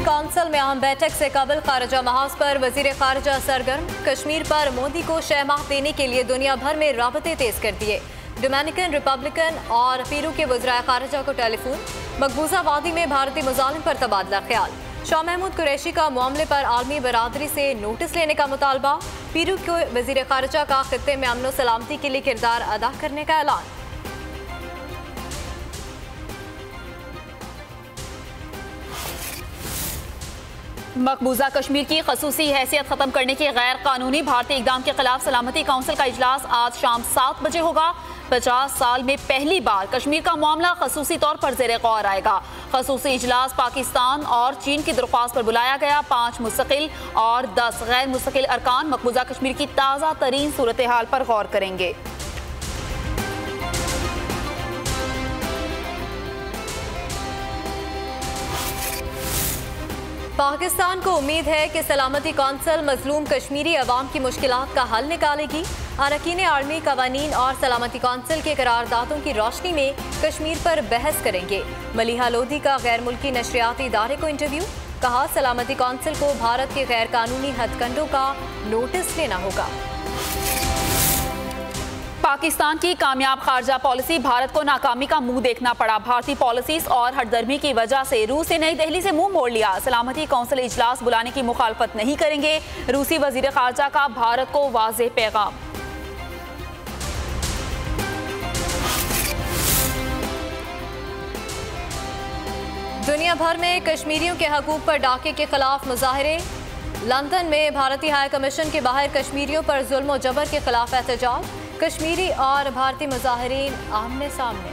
सलामती कौंसिल में अहम बैठक से कबल खारजा महाज पर वजीर खारजा सरगर्म। कश्मीर पर मोदी को शहमाह देने के लिए दुनिया भर में राबते तेज कर दिए। डोमिनिकन, रिपब्लिकन और पीरू के वज़राए खारजा को टेलीफोन। मकबूजा वादी में भारतीय मुजालिम पर तबादला ख्याल। शाह महमूद कुरैशी का मामले पर आलमी बरादरी से नोटिस लेने का मुतालबा। पीरू के वजीर खारजा का खित्ते में अमन सलामती के लिए किरदार अदा करने का ऐलान। मकबूजा कश्मीर की खसूसी हैसियत खत्म करने के गैर कानूनी भारतीय इकदाम के खिलाफ सलामती काउंसिल का इजलास आज शाम 7 बजे होगा। 50 साल में पहली बार कश्मीर का मामला खसूसी तौर पर ज़ेरे गौर आएगा। खसूसी इजलास पाकिस्तान और चीन की दरख्वास्त पर बुलाया गया। 5 मुस्तकिल और 10 गैर मुस्तकिल अरकान मकबूजा कश्मीर की ताज़ा तरीन सूरत हाल पर गौर करेंगे। पाकिस्तान को उम्मीद है कि सलामती कौंसिल मजलूम कश्मीरी अवाम की मुश्किलात का हल निकालेगी। अरकान आर्मी कवानीन और सलामती कौंसिल के करारदादों की रोशनी में कश्मीर पर बहस करेंगे। मलिहा लोधी का गैर मुल्की नशरियाती इदारे को इंटरव्यू। कहा, सलामती कौंसिल को भारत के गैर कानूनी हथकंडों का नोटिस लेना होगा। पाकिस्तान की कामयाब खारजा पॉलिसी भारत को नाकामी का मुंह देखना पड़ा। भारतीय पॉलिसीज और हटदर्मी की वजह से रूस ने नई दिल्ली से मुंह मोड़ लिया। सलामती कौंसिल इजलास बुलाने की मुखालफत नहीं करेंगे। रूसी वजीर खारजा का भारत को वाज़ेह पैगाम। दुनिया भर में कश्मीरियों के हकूक पर डाके के खिलाफ मुजाहरे। लंदन में भारतीय हाई कमीशन के बाहर कश्मीरियों पर जुल्म और जबर के खिलाफ एहतजाज। कश्मीरी और भारतीय मुजाहिरीन आमने सामने।